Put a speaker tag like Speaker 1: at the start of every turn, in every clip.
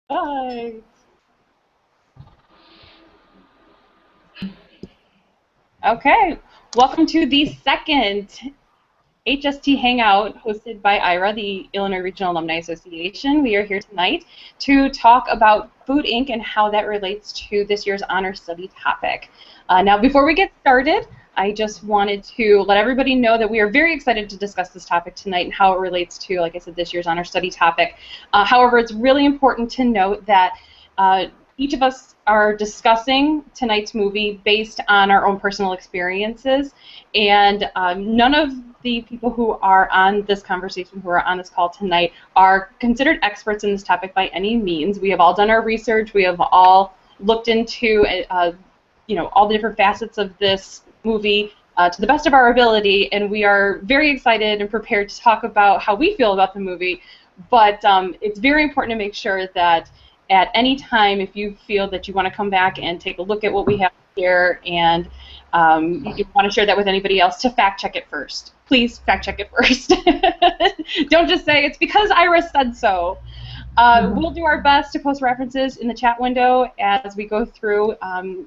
Speaker 1: Hi. Okay, welcome to the second HST Hangout hosted by IRA, the Illinois Regional Alumni Association. We are here tonight to talk about Food Inc. and how that relates to this year's honor study topic. Now, before we get started, I just wanted to let everybody know that we are very excited to discuss this topic tonight and how it relates to, like I said, this year's honor study topic. However, it's really important to note that each of us are discussing tonight's movie based on our own personal experiences, and none of the people who are on this conversation, who are on this call tonight, are considered experts in this topic by any means. We have all done our research. We have all looked into all the different facets of this movie to the best of our ability, and we are very excited and prepared to talk about how we feel about the movie. But it's very important to make sure that at any time, if you feel that you want to come back and take a look at what we have here and you want to share that with anybody else, to fact check it first. Please fact check it first. Don't just say, it's because Iris said so. We'll do our best to post references in the chat window as we go through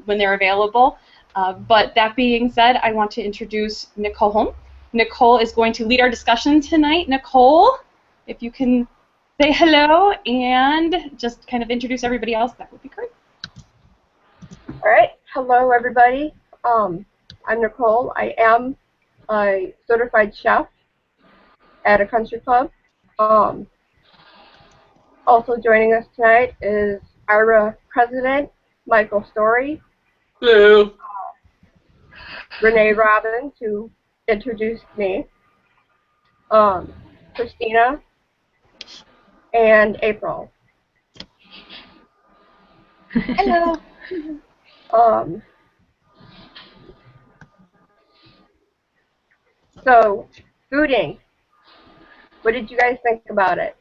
Speaker 1: when they're available. But that being said, I want to introduce Nicole Holm. Nicole is going to lead our discussion tonight. Nicole, if you can say hello and just kind of introduce everybody else, that would be great.
Speaker 2: All right. Hello, everybody. I'm Nicole. I am a certified chef at a country club. Also joining us tonight is IRA President Michael Story.
Speaker 3: Hello.
Speaker 2: Renee Robbins, who introduced me. Christina. And April.
Speaker 4: Hello.
Speaker 2: So, Food Inc. What did you guys think about it?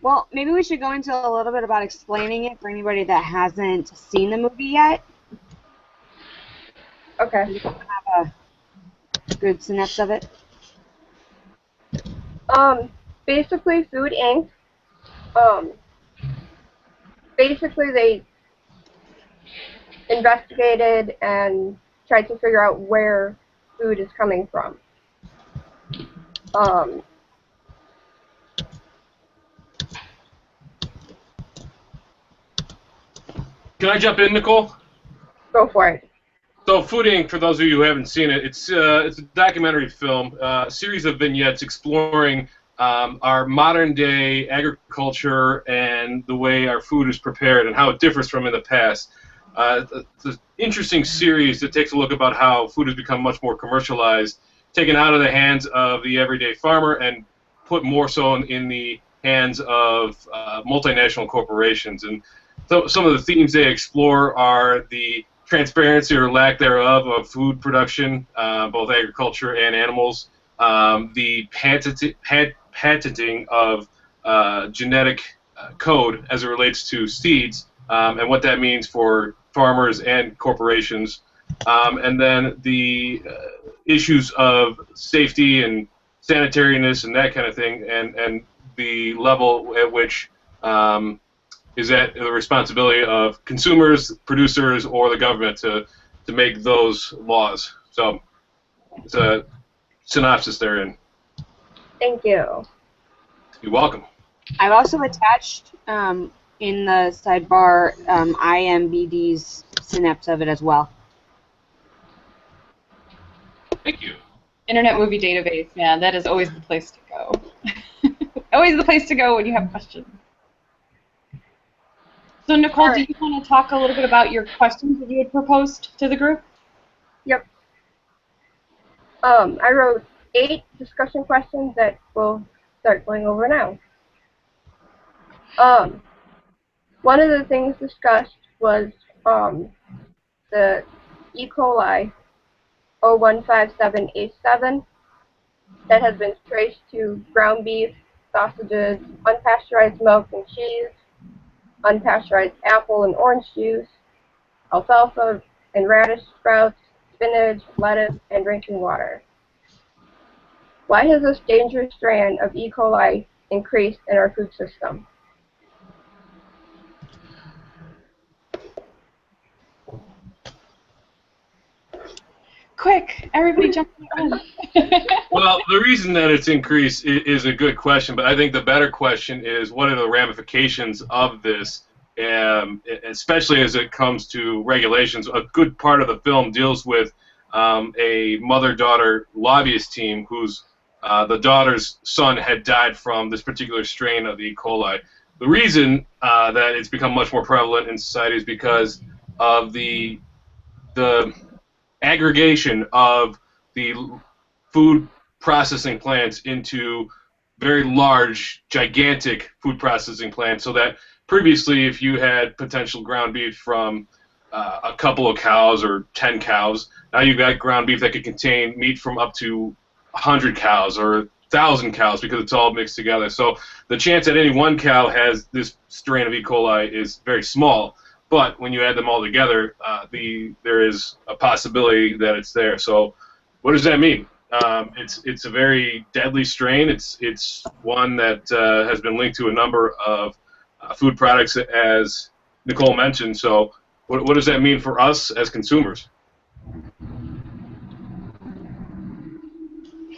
Speaker 4: Well, maybe we should go into a little bit about explaining it for anybody that hasn't seen the movie yet.
Speaker 2: Okay.
Speaker 4: You have a good synopsis of it?
Speaker 2: Basically, Food Inc. Basically they investigated and tried to figure out where food is coming from.
Speaker 3: Can I jump in, Nicole?
Speaker 2: Go for it.
Speaker 3: So, Food Inc., for those of you who haven't seen it, it's a documentary film, a series of vignettes exploring our modern-day agriculture and the way our food is prepared and how it differs from in the past. It's an interesting series that takes a look about how food has become much more commercialized, taken out of the hands of the everyday farmer and put more so in the hands of multinational corporations. And so some of the themes they explore are the transparency or lack thereof of food production, both agriculture and animals, the patenting of genetic code as it relates to seeds, and what that means for farmers and corporations, and then the issues of safety and sanitariness and that kind of thing, and the level at which is that the responsibility of consumers, producers, or the government to make those laws. So it's a synopsis therein.
Speaker 2: Thank you.
Speaker 3: You're welcome.
Speaker 4: I've also attached in the sidebar IMBD's synapse of it as well.
Speaker 3: Thank you.
Speaker 1: Internet Movie Database, man, that is always the place to go. Always the place to go when you have questions. So, Nicole, do you want to talk a little bit about your questions that you had proposed to the group?
Speaker 2: Yep. I wrote 8 discussion questions that we'll start going over now. One of the things discussed was the E. coli 0157H7 that has been traced to ground beef, sausages, unpasteurized milk and cheese, unpasteurized apple and orange juice, alfalfa and radish sprouts, spinach, lettuce, and drinking water. Why has this dangerous strand of E. coli increased in our food system.
Speaker 1: Quick, everybody jump in.
Speaker 3: Well, the reason that it's increased is a good question, but I think the better question is what are the ramifications of this, especially as it comes to regulations. A good part of the film deals with a mother-daughter lobbyist team whose the daughter's son had died from this particular strain of E. coli. The reason that it's become much more prevalent in society is because of the aggregation of the food processing plants into very large, gigantic food processing plants, so that previously if you had potential ground beef from a couple of cows or 10 cows, now you've got ground beef that could contain meat from up to 100 cows or 1,000 cows because it's all mixed together. So the chance that any one cow has this strain of E. coli is very small. But when you add them all together, there is a possibility that it's there. So, what does that mean? It's a very deadly strain. It's one that has been linked to a number of food products, as Nicole mentioned. So, what does that mean for us as consumers?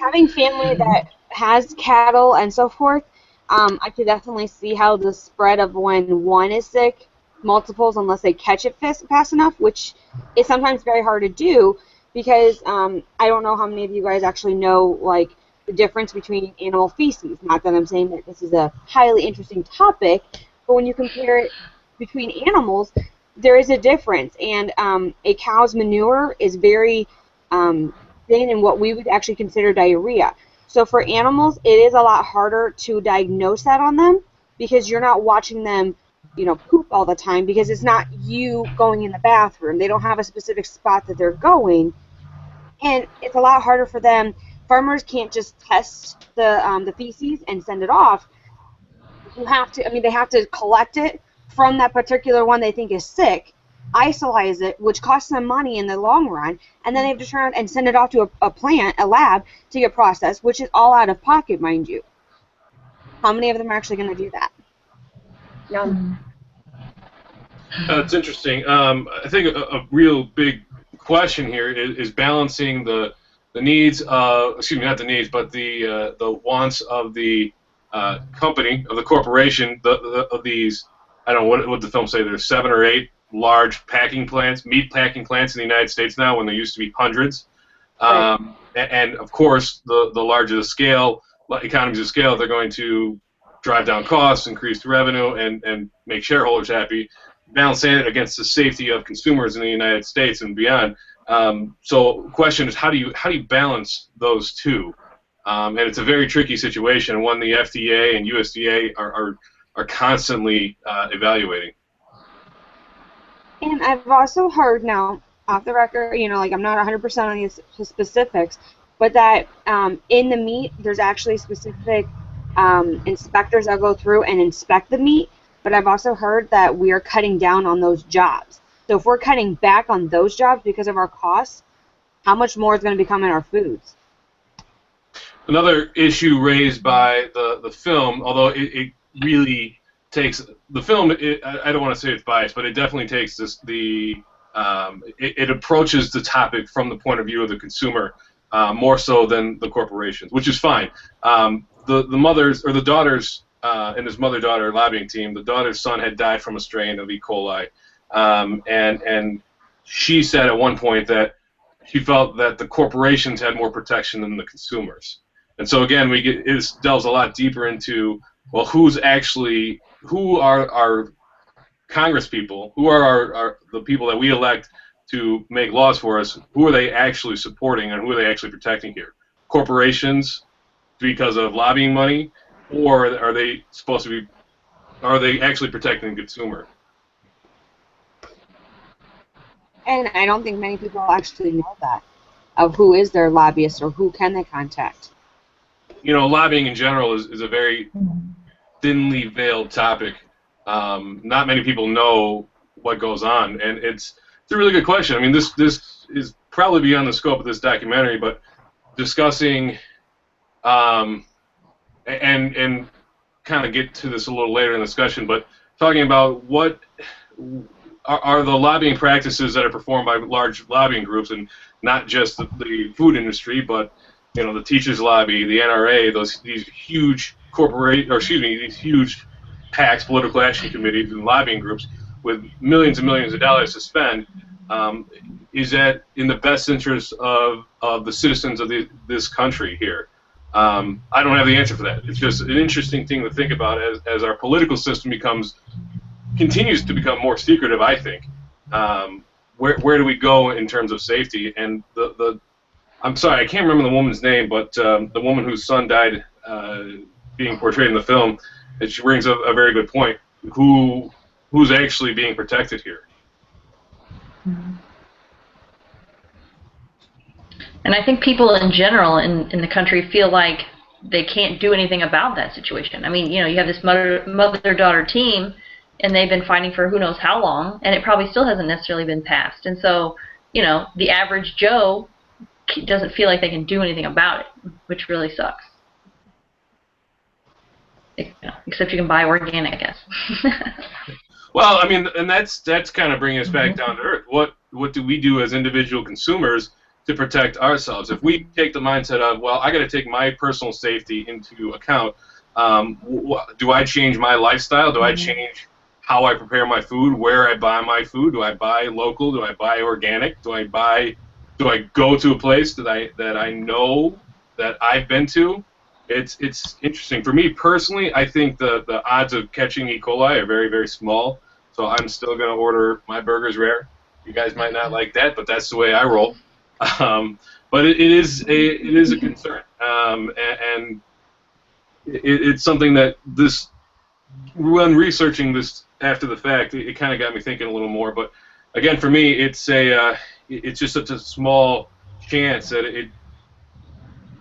Speaker 4: Having family that has cattle and so forth, I could definitely see how the spread of when one is sick, multiples unless they catch it fast enough, which is sometimes very hard to do because I don't know how many of you guys actually know like the difference between animal feces. Not that I'm saying that this is a highly interesting topic, but when you compare it between animals, there is a difference, and a cow's manure is very thin in what we would actually consider diarrhea. So for animals, it is a lot harder to diagnose that on them because you're not watching them, you know, poop all the time because it's not you going in the bathroom. They don't have a specific spot that they're going, and it's a lot harder for them. Farmers can't just test the feces and send it off. You have to, I mean, they have to collect it from that particular one they think is sick, isolate it, which costs them money in the long run, and then they have to turn and send it off to a lab to get processed, which is all out of pocket, mind you. How many of them are actually going to do that?
Speaker 2: None.
Speaker 3: It's interesting. I think a real big question here is balancing the needs of, excuse me, not the needs, but the wants of the company, of the corporation, of these, I don't know, what the film say, there's 7 or 8 large packing plants, meat packing plants in the United States now when there used to be hundreds.
Speaker 2: Right.
Speaker 3: And of course, the larger the scale, economies of scale, they're going to drive down costs, increase revenue, and make shareholders happy. Balancing it against the safety of consumers in the United States and beyond. So, the question is, how do you balance those two? And it's a very tricky situation, and one the FDA and USDA are constantly evaluating.
Speaker 4: And I've also heard now, off the record, you know, like I'm not 100% on these specifics, but that in the meat, there's actually specific inspectors that go through and inspect the meat. But I've also heard that we are cutting down on those jobs. So if we're cutting back on those jobs because of our costs, how much more is going to become in our foods?
Speaker 3: Another issue raised by the film, although it really takes the film, I don't want to say it's biased, but it definitely takes it approaches the topic from the point of view of the consumer more so than the corporations, which is fine. The mothers or the daughters in this mother-daughter lobbying team, the daughter's son had died from a strain of E. coli, and she said at one point that she felt that the corporations had more protection than the consumers. And so again, it delves a lot deeper into, well, who are our Congress people, who are the people that we elect to make laws for us, who are they actually supporting and who are they actually protecting here? Corporations because of lobbying money, or are they actually protecting the consumer?
Speaker 4: And I don't think many people actually know that, of who is their lobbyist or who can they contact.
Speaker 3: You know, lobbying in general is a very thinly veiled topic. Not many people know what goes on, and it's a really good question. I mean, this is probably beyond the scope of this documentary, but discussing and kind of get to this a little later in the discussion, but talking about what are the lobbying practices that are performed by large lobbying groups, and not just the food industry, but the teachers lobby, the NRA, these huge these huge PACs, political action committees, and lobbying groups with millions and millions of dollars to spend. Is that in the best interest of the citizens of this country here? I don't have the answer for that. It's just an interesting thing to think about as our political system continues to become more secretive, I think. Where do we go in terms of safety? And I'm sorry, I can't remember the woman's name, but the woman whose son died being portrayed in the film, she brings up a very good point. Who's actually being protected here?
Speaker 5: And I think people in general in the country feel like they can't do anything about that situation. I mean, you have this mother-daughter team, and they've been fighting for who knows how long, and it probably still hasn't necessarily been passed. And so, the average Joe doesn't feel like they can do anything about it, which really sucks. Except you can buy organic, I guess.
Speaker 3: Well, I mean, and that's kind of bringing us back down to earth. What do we do as individual consumers to protect ourselves? If we take the mindset of, well, I got to take my personal safety into account, do I change my lifestyle? Do I change how I prepare my food, where I buy my food? Do I buy local? Do I buy organic? Do I go to a place that I know that I've been to? It's interesting. For me personally, I think the odds of catching E. coli are very, very small, so I'm still going to order my burgers rare. You guys might not like that, but that's the way I roll. But it is a concern, and it's something that when researching this after the fact, it kind of got me thinking a little more. But again, for me, it's just such a small chance that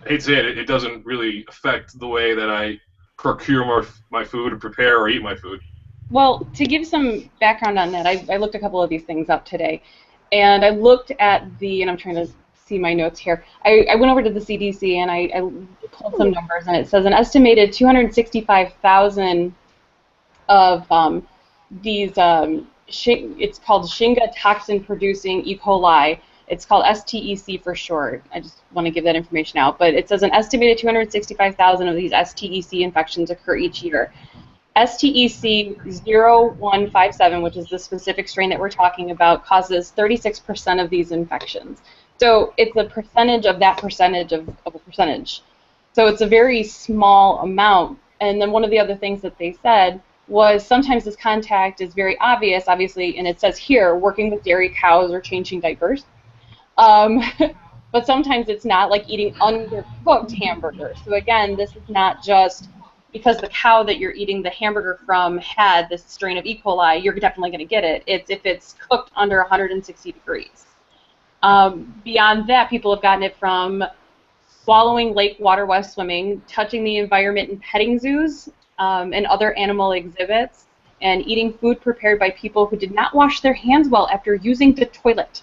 Speaker 3: it doesn't really affect the way that I procure my food, or prepare or eat my food.
Speaker 1: Well, to give some background on that, I looked a couple of these things up today, and I looked at and I'm trying to see my notes here. I went over to the CDC and I pulled some numbers, and it says an estimated 265,000 of these, it's called Shiga toxin-producing E. coli. It's called STEC for short. I just want to give that information out. But it says an estimated 265,000 of these STEC infections occur each year. STEC 0157, which is the specific strain that we're talking about, causes 36% of these infections. So it's a percentage of that percentage of a percentage. So it's a very small amount. And then one of the other things that they said was sometimes this contact is very obvious, obviously, and it says here, working with dairy cows or changing diapers. But sometimes it's not, like eating undercooked hamburgers. So again, this is not just because the cow that you're eating the hamburger from had this strain of E. coli, you're definitely going to get it. It's if it's cooked under 160 degrees. Beyond that, people have gotten it from swallowing lake water while swimming, touching the environment in petting zoos and other animal exhibits, and eating food prepared by people who did not wash their hands well after using the toilet.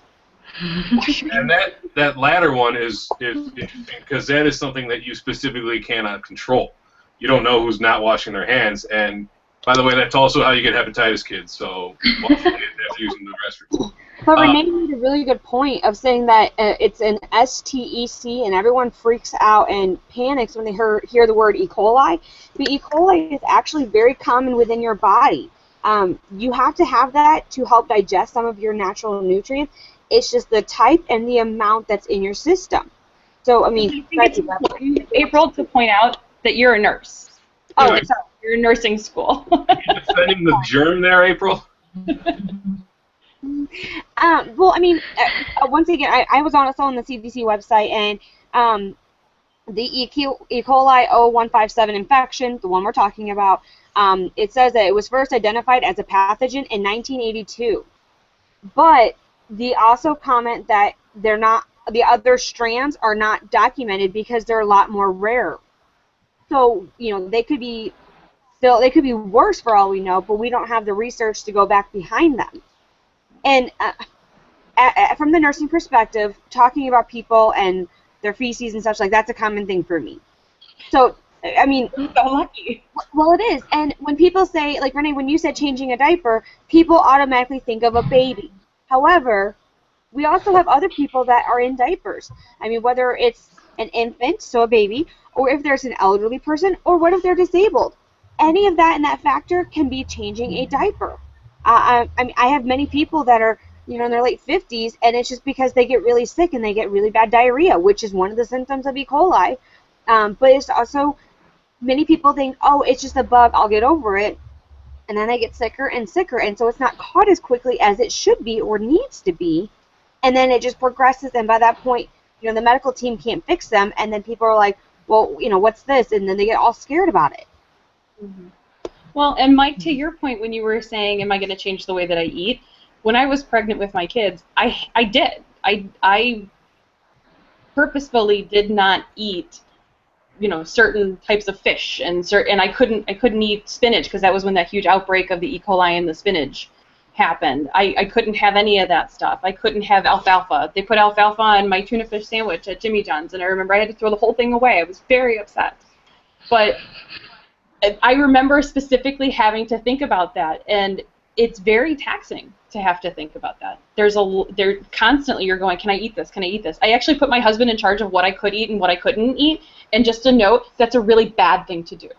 Speaker 3: And that latter one is interesting, because that is something that you specifically cannot control. You don't know who's not washing their hands, and by the way, that's also how you get hepatitis, kids. So wash your hands after using the restroom.
Speaker 4: But Renee made a really good point of saying that it's an STEC, and everyone freaks out and panics when they hear the word E. coli. But E. coli is actually very common within your body. You have to have that to help digest some of your natural nutrients. It's just the type and the amount that's in your system. So, I mean,
Speaker 1: I think it's important, April, to point out that you're a nurse.
Speaker 4: Oh,
Speaker 3: Right.
Speaker 4: sorry.
Speaker 1: You're in nursing school.
Speaker 3: Are you defending the germ there, April?
Speaker 4: Well, I mean, once again, I was also on the CDC website, and the E. coli 0157 infection, the one we're talking about, it says that it was first identified as a pathogen in 1982. But they also comment that the other strands are not documented because they're a lot more rare. So, they could be worse for all we know, but we don't have the research to go back behind them. And from the nursing perspective, talking about people and their feces and such, like, that's a common thing for me. So I mean,
Speaker 1: So lucky.
Speaker 4: well, it is. And when people say, like Renee, when you said changing a diaper, people automatically think of a baby. However, we also have other people that are in diapers. I mean, whether it's an infant, so a baby, or if there's an elderly person, or what if they're disabled. Any of that and that factor can be changing a diaper. I mean, I have many people that are, you know, in their late 50s, and it's just because they get really sick and they get really bad diarrhea, which is one of the symptoms of E. coli. But it's also, many people think, oh, it's just a bug, I'll get over it. And then they get sicker and sicker, and so it's not caught as quickly as it should be or needs to be. And then it just progresses, and by that point, you know, the medical team can't fix them, and then people are like, well, you know, what's this? And then they get all scared about it.
Speaker 1: Mm-hmm. Well, and Mike, to your point, when you were saying, am I going to change the way that I eat? When I was pregnant with my kids, I did. I purposefully did not eat, you know, certain types of fish, and I couldn't eat spinach because that was when that huge outbreak of the E. coli in the spinach happened. I couldn't have any of that stuff. I couldn't have alfalfa. They put alfalfa on my tuna fish sandwich at Jimmy John's, and I remember I had to throw the whole thing away. I was very upset. But I remember specifically having to think about that, and it's very taxing to have to think about that. There constantly you're going, can I eat this? Can I eat this? I actually put my husband in charge of what I could eat and what I couldn't eat, and just a note, that's a really bad thing to do.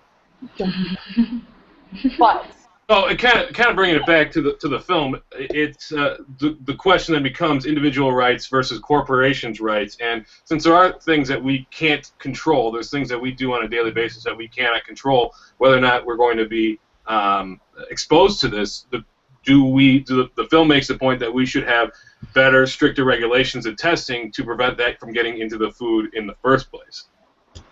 Speaker 1: But
Speaker 3: so it kind of bringing it back to the film, it's the question then becomes individual rights versus corporations' rights, and since there are things that we can't control, there's things that we do on a daily basis that we cannot control, whether or not we're going to be exposed to this. The film makes the point that we should have better, stricter regulations and testing to prevent that from getting into the food in the first place.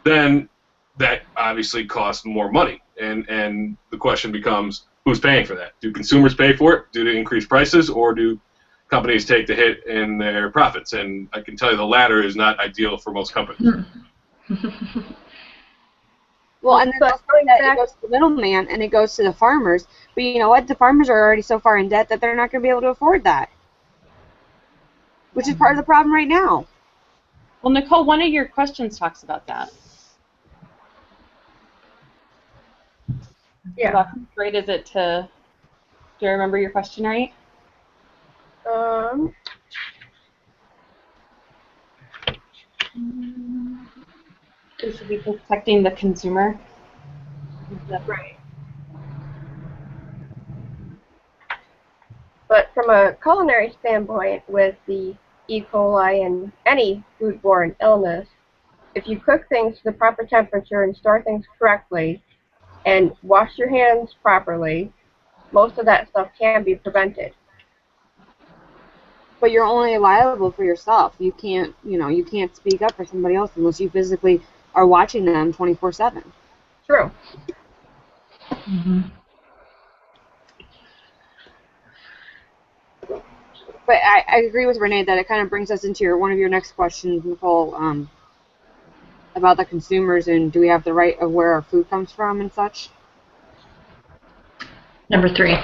Speaker 3: Then that obviously costs more money, and the question becomes, who's paying for that? Do consumers pay for it? Do they increase prices, or do companies take the hit in their profits? And I can tell you the latter is not ideal for most companies.
Speaker 4: Well, and then it goes to the middleman, and it goes to the farmers. But you know what? The farmers are already so far in debt that they're not going to be able to afford that, which is part of the problem right now.
Speaker 1: well, Nicole, one of your questions talks about that.
Speaker 2: Yeah.
Speaker 1: About how great is it to? Do I remember your question right? We should be protecting the consumer.
Speaker 2: Right. But from a culinary standpoint, with the E. coli and any foodborne illness, if you cook things to the proper temperature and store things correctly and wash your hands properly, most of that stuff can be prevented.
Speaker 4: But you're only liable for yourself. You can't, you know, you can't speak up for somebody else unless you physically are watching them 24/7.
Speaker 2: True.
Speaker 5: Mm-hmm.
Speaker 4: But I agree with Renee that it kind of brings us into one of your next questions, Nicole, about the consumers and do we have the right of where our food comes from and such.
Speaker 5: Number 3.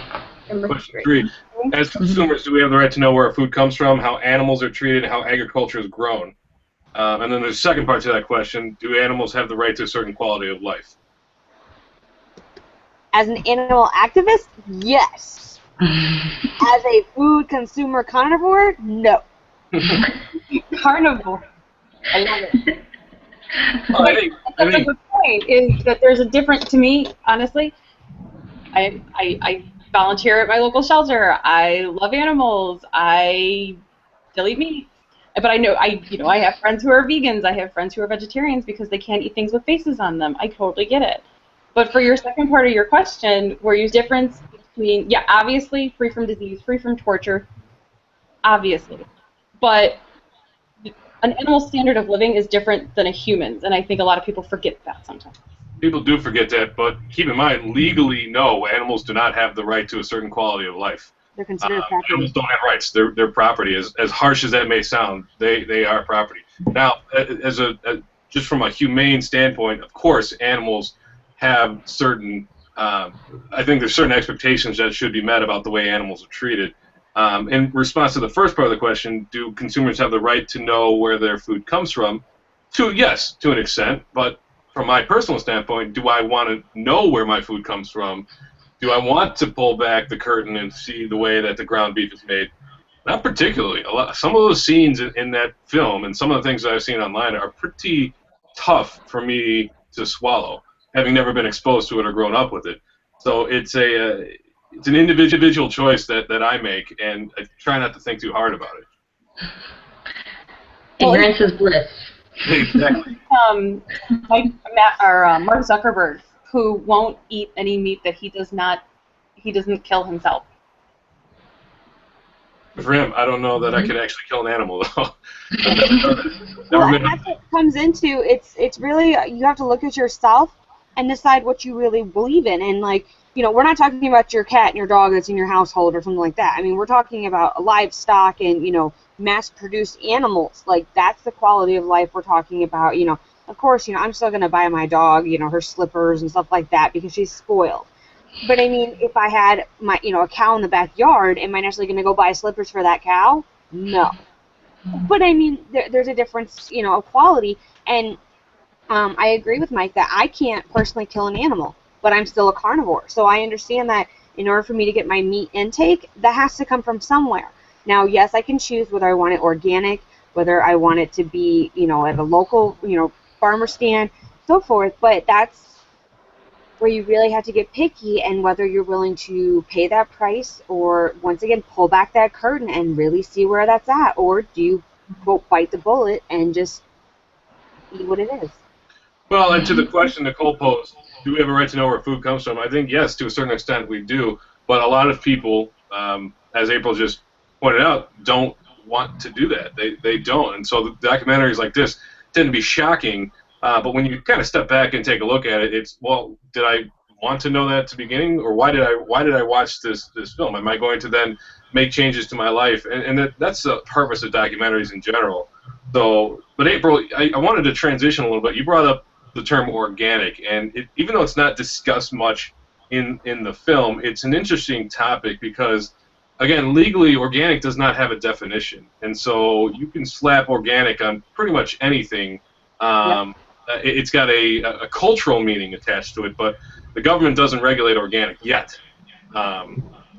Speaker 3: Question 3. As consumers, do we have the right to know where our food comes from, how animals are treated, how agriculture is grown? And then there's a second part to that question. Do animals have the right to a certain quality of life?
Speaker 4: As an animal activist, yes. As a food consumer carnivore, no.
Speaker 1: Carnivore. I love it.
Speaker 3: Well, I think
Speaker 1: a good point is that there's a difference to me, honestly. I volunteer at my local shelter. I love animals. I still eat meat. But I know I have friends who are vegans. I have friends who are vegetarians because they can't eat things with faces on them. I totally get it. But for your second part of your question, where you difference between, yeah, obviously free from disease, free from torture, obviously. But an animal standard of living is different than a human's, and I think a lot of people forget that sometimes.
Speaker 3: people do forget that, but keep in mind, legally, no, animals do not have the right to a certain quality of life.
Speaker 4: They're considered property.
Speaker 3: Animals don't have rights. They're property. As harsh as that may sound, they are property. Now, just from a humane standpoint, of course, animals have certain. I think there's certain expectations that should be met about the way animals are treated. In response to the first part of the question, do consumers have the right to know where their food comes from? Yes, to an extent, but from my personal standpoint, do I want to know where my food comes from? Do I want to pull back the curtain and see the way that the ground beef is made? Not particularly. Some of those scenes in that film and some of the things that I've seen online are pretty tough for me to swallow, having never been exposed to it or grown up with it. So it's an individual choice that I make, and I try not to think too hard about it.
Speaker 5: Ignorance is bliss.
Speaker 3: Exactly.
Speaker 1: Mark Zuckerberg, who won't eat any meat that he doesn't kill himself.
Speaker 3: For him, I don't know that I could actually kill an animal, though.
Speaker 4: Well, and that's what it comes into. It's really, you have to look at yourself and decide what you really believe in. And, like, you know, we're not talking about your cat and your dog that's in your household or something like that. I mean, we're talking about livestock and, you know, mass-produced animals. Like, that's the quality of life we're talking about. You know, of course, you know, I'm still going to buy my dog, you know, her slippers and stuff like that because she's spoiled. But, I mean, if I had my, you know, a cow in the backyard, am I necessarily going to go buy slippers for that cow? No. But, I mean, there's a difference, you know, of quality. And I agree with Mike that I can't personally kill an animal, but I'm still a carnivore. So I understand that in order for me to get my meat intake, that has to come from somewhere. Now, yes, I can choose whether I want it organic, whether I want it to be, you know, at a local, you know, farmer stand, so forth. But that's where you really have to get picky, and whether you're willing to pay that price or, once again, pull back that curtain and really see where that's at, or do you, quote, bite the bullet and just eat what it is.
Speaker 3: Well, and to the question Nicole posed, do we have a right to know where food comes from? I think, yes, to a certain extent we do, but a lot of people, as April just pointed out, don't want to do that. They don't, and so the documentaries like this tend to be shocking. But when you kind of step back and take a look at it, it's, well, did I want to know that at the beginning, or why did I watch this film? Am I going to then make changes to my life? And that's the purpose of documentaries in general. So, but April, I wanted to transition a little bit. You brought up the term organic, and even though it's not discussed much in the film, it's an interesting topic because, again, legally, organic does not have a definition, and so you can slap organic on pretty much anything. Yep. It's got a cultural meaning attached to it, but the government doesn't regulate organic yet. I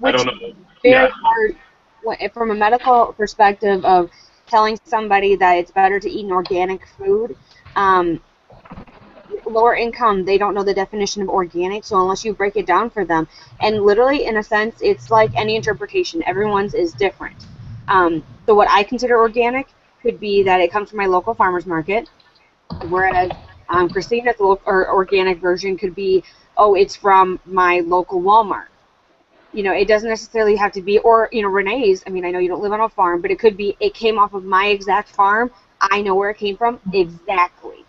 Speaker 3: don't know.
Speaker 4: Very hard from a medical perspective of telling somebody that it's better to eat an organic food. Lower income, they don't know the definition of organic, so unless you break it down for them, and literally, in a sense, it's like any interpretation. Everyone's is different. So what I consider organic could be that it comes from my local farmer's market, whereas Christina's organic version could be, oh, it's from my local Walmart. You know, it doesn't necessarily have to be, or, you know, Renee's, I mean, I know you don't live on a farm, but it could be, it came off of my exact farm. I know where it came from exactly.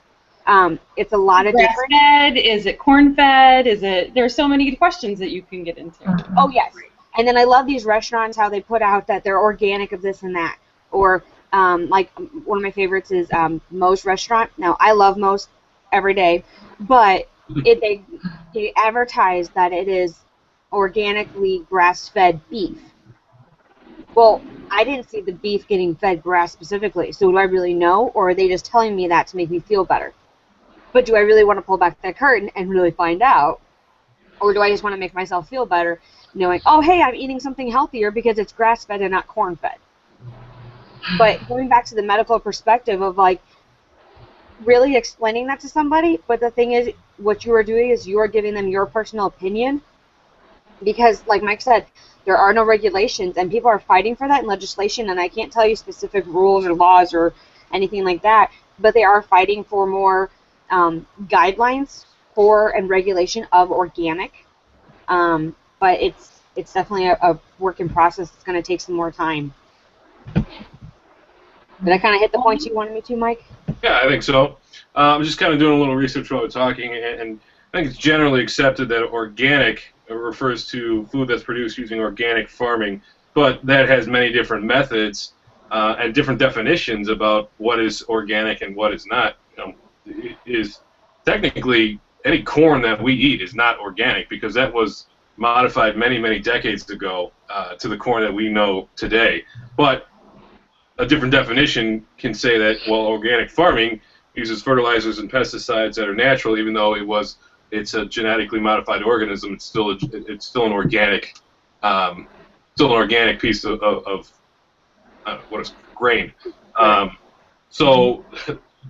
Speaker 4: It's a lot of different.
Speaker 1: Grass-fed? Is it corn-fed? Is it? There's so many questions that you can get into.
Speaker 4: Oh, yes. And then I love these restaurants, how they put out that they're organic of this and that. Or, like, one of my favorites is Moe's Restaurant. Now, I love Moe's every day, but they advertise that it is organically grass-fed beef. Well, I didn't see the beef getting fed grass specifically, so do I really know, or are they just telling me that to make me feel better? But do I really want to pull back that curtain and really find out, or do I just want to make myself feel better knowing, oh, hey, I'm eating something healthier because it's grass-fed and not corn-fed? But going back to the medical perspective of, like, really explaining that to somebody, but the thing is, what you are doing is you are giving them your personal opinion, because, like Mike said, there are no regulations, and people are fighting for that in legislation, and I can't tell you specific rules or laws or anything like that, but they are fighting for more guidelines for and regulation of organic. But it's definitely a work in process. It's going to take some more time. Did I kind of hit the points you wanted me to, Mike?
Speaker 3: Yeah, I think so. I'm just kind of doing a little research while we're talking, and I think it's generally accepted that organic refers to food that's produced using organic farming, but that has many different methods and different definitions about what is organic and what is not. You know, it is technically any corn that we eat is not organic because that was modified many, many decades ago to the corn that we know today. But a different definition can say that, well, organic farming uses fertilizers and pesticides that are natural, even though it's a genetically modified organism. It's still an organic piece of what is grain. So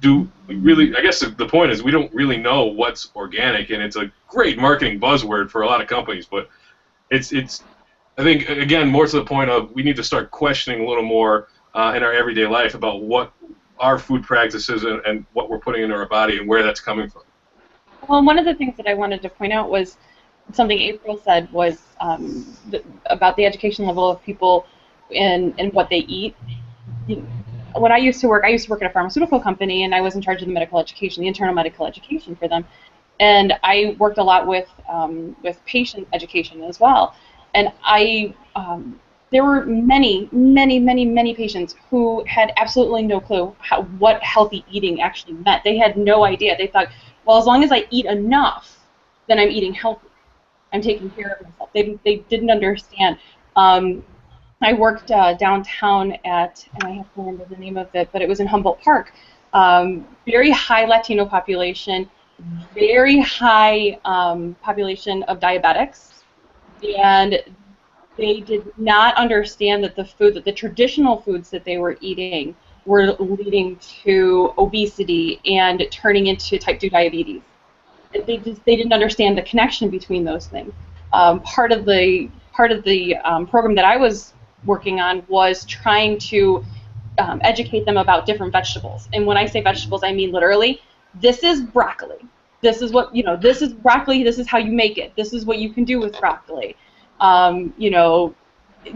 Speaker 3: do we really? I guess the point is we don't really know what's organic, and it's a great marketing buzzword for a lot of companies, but it's I think, again, more to the point of we need to start questioning a little more in our everyday life about what our food practices and what we're putting into our body and where that's coming from.
Speaker 1: Well, one of the things that I wanted to point out was something April said was about the education level of people and what they eat. When I used to work at a pharmaceutical company, and I was in charge of the medical education, the internal medical education for them. And I worked a lot with patient education as well. And there were many patients who had absolutely no clue what healthy eating actually meant. They had no idea. They thought, well, as long as I eat enough, then I'm eating healthy. I'm taking care of myself. They didn't understand. I worked downtown at, and I have to remember the name of it, but it was in Humboldt Park. Very high Latino population, very high population of diabetics. And they did not understand that the traditional foods that they were eating were leading to obesity and turning into type 2 diabetes. They didn't understand the connection between those things. Part of the program that I was working on was trying to educate them about different vegetables. And when I say vegetables, I mean literally, this is broccoli. This is what, this is broccoli, this is how you make it. This is what you can do with broccoli.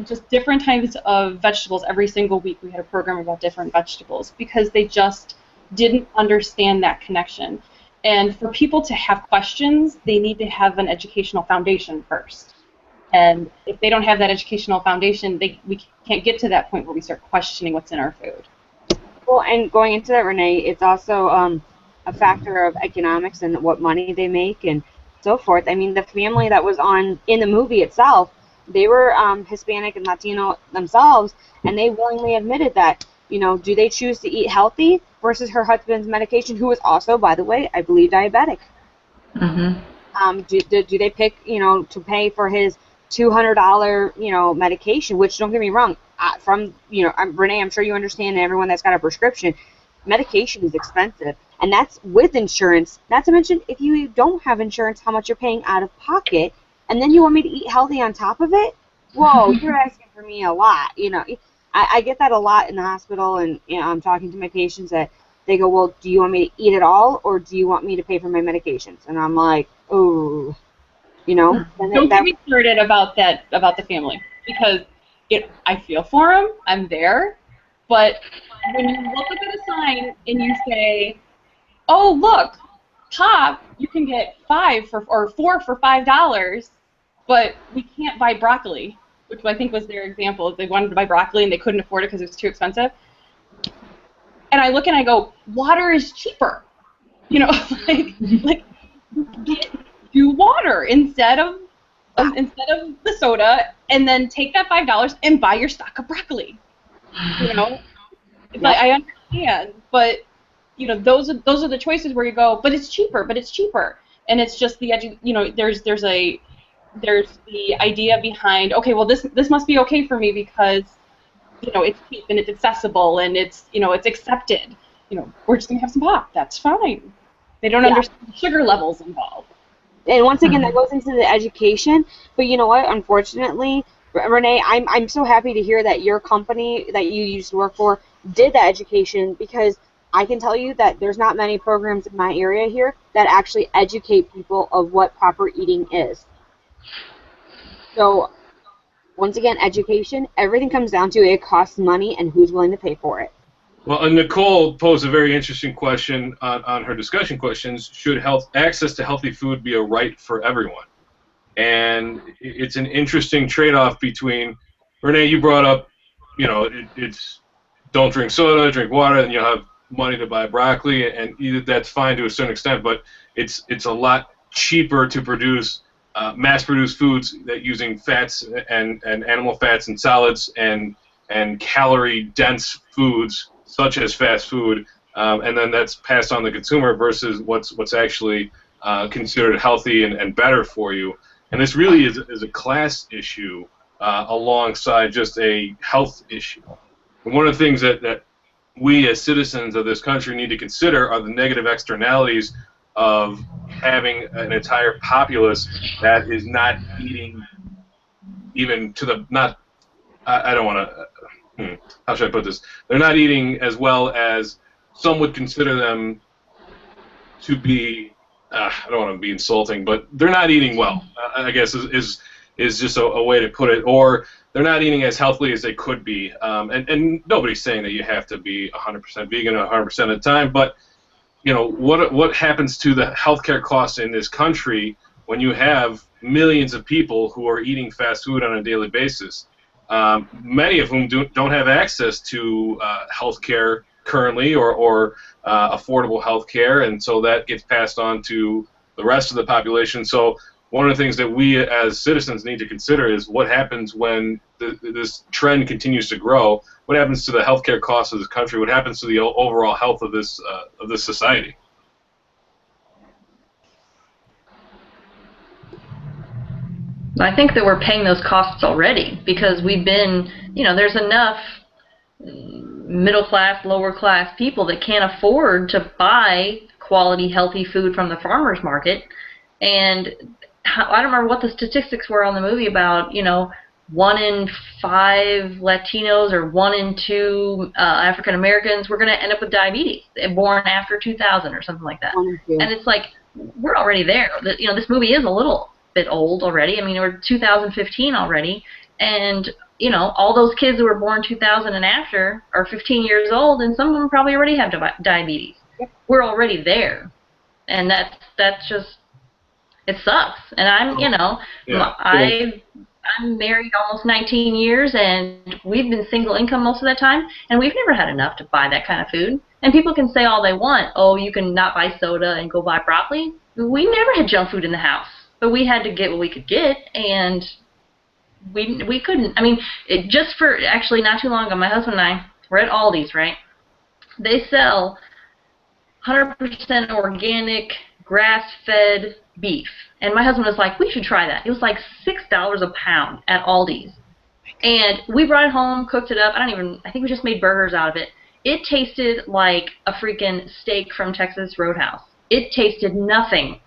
Speaker 1: Just different types of vegetables. Every single week we had a program about different vegetables because they just didn't understand that connection. And for people to have questions, they need to have an educational foundation first. And if they don't have that educational foundation, we can't get to that point where we start questioning what's in our food.
Speaker 4: Well, and going into that, Renee, it's also a factor of economics and what money they make and so forth. I mean, the family that was in the movie itself, they were Hispanic and Latino themselves, and they willingly admitted that, do they choose to eat healthy versus her husband's medication, who was also, by the way, I believe, diabetic. Mm-hmm. Do they pick, to pay for his $200, medication, which, don't get me wrong, Renee, I'm sure you understand, and everyone that's got a prescription, medication is expensive, and that's with insurance. Not to mention, if you don't have insurance, how much you're paying out of pocket, and then you want me to eat healthy on top of it? Whoa, you're asking for me a lot. I get that a lot in the hospital, and I'm talking to my patients that they go, well, do you want me to eat it all, or do you want me to pay for my medications? And I'm like, oh,
Speaker 1: Don't get me started about the family, because I feel for them. I'm there, but when you look up at a sign and you say, oh, look, Pop, you can get 4 for $5, but we can't buy broccoli, which I think was their example. They wanted to buy broccoli and they couldn't afford it because it was too expensive. And I look and I go, water is cheaper. Do water instead of the soda, and then take that $5 and buy your stock of broccoli. I understand, but those are the choices where you go, but it's cheaper, and it's just there's the idea behind, okay, well this must be okay for me because it's cheap and it's accessible and it's it's accepted. We're just gonna have some pop. That's fine. They don't understand the sugar levels involved.
Speaker 4: And once again, that goes into the education. But you know what? Unfortunately, Renee, I'm so happy to hear that your company that you used to work for did that education, because I can tell you that there's not many programs in my area here that actually educate people of what proper eating is. So, once again, education, everything comes down to it costs money and who's willing to pay for it.
Speaker 3: Well, and Nicole posed a very interesting question on her discussion questions. Should access to healthy food be a right for everyone? And it's an interesting trade-off between, Renee, you brought up, it's don't drink soda, drink water, and you'll have money to buy broccoli, and that's fine to a certain extent, but it's a lot cheaper to produce mass-produced foods that using fats and animal fats and solids and calorie-dense foods such as fast food and then that's passed on to the consumer versus what's actually considered healthy and better for you. And this really is a class issue alongside just a health issue. And one of the things that we as citizens of this country need to consider are the negative externalities of having an entire populace that is not eating even to the not. I don't want to. How should I put this? They're not eating as well as some would consider them to be. I don't want to be insulting, but they're not eating well. I guess is just a way to put it. Or they're not eating as healthily as they could be. And nobody's saying that you have to be 100% vegan 100% of the time, but you know what happens to the healthcare costs in this country when you have millions of people who are eating fast food on a daily basis, many of whom don't have access to healthcare currently or affordable healthcare, and so that gets passed on to the rest of the population. So one of the things that we as citizens need to consider is what happens when this trend continues to grow. What happens to the healthcare costs of this country? What happens to the overall health of this society?
Speaker 5: I think that we're paying those costs already because we've been, you know, there's enough middle class, lower class people that can't afford to buy quality, healthy food from the farmer's market. And I don't remember what the statistics were on the movie about, you know, 1 in 5 Latinos or 1 in 2 African Americans were going to end up with diabetes, born after 2000 or something like that. And it's like, we're already there. You know, this movie is a little bit old already. I mean, we're 2015 already, and you know, all those kids who were born 2000 and after are 15 years old, and some of them probably already have diabetes. Yep. We're already there, and that's just, it sucks. And I'm, you know, I'm married almost 19 years, and we've been single income most of that time, and we've never had enough to buy that kind of food. And people can say all they want, oh, you can not buy soda and go buy broccoli. We never had junk food in the house, but we had to get what we could get, and we couldn't. I mean, just for actually not too long ago, my husband and I were at Aldi's, right? They sell 100% organic, grass-fed beef. And my husband was like, we should try that. It was like $6 a pound at Aldi's. And we brought it home, cooked it up. I think we just made burgers out of it. It tasted like a freaking steak from Texas Roadhouse. It tasted nothing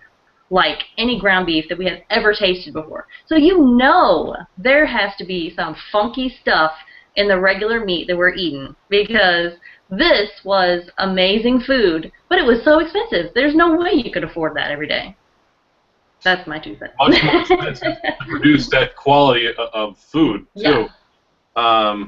Speaker 5: like any ground beef that we had ever tasted before. So you know there has to be some funky stuff in the regular meat that we're eating, because this was amazing food, but it was so expensive. There's no way you could afford that every day. That's my 2 cents.
Speaker 3: Much more expensive to produce that quality of food, too. Yeah.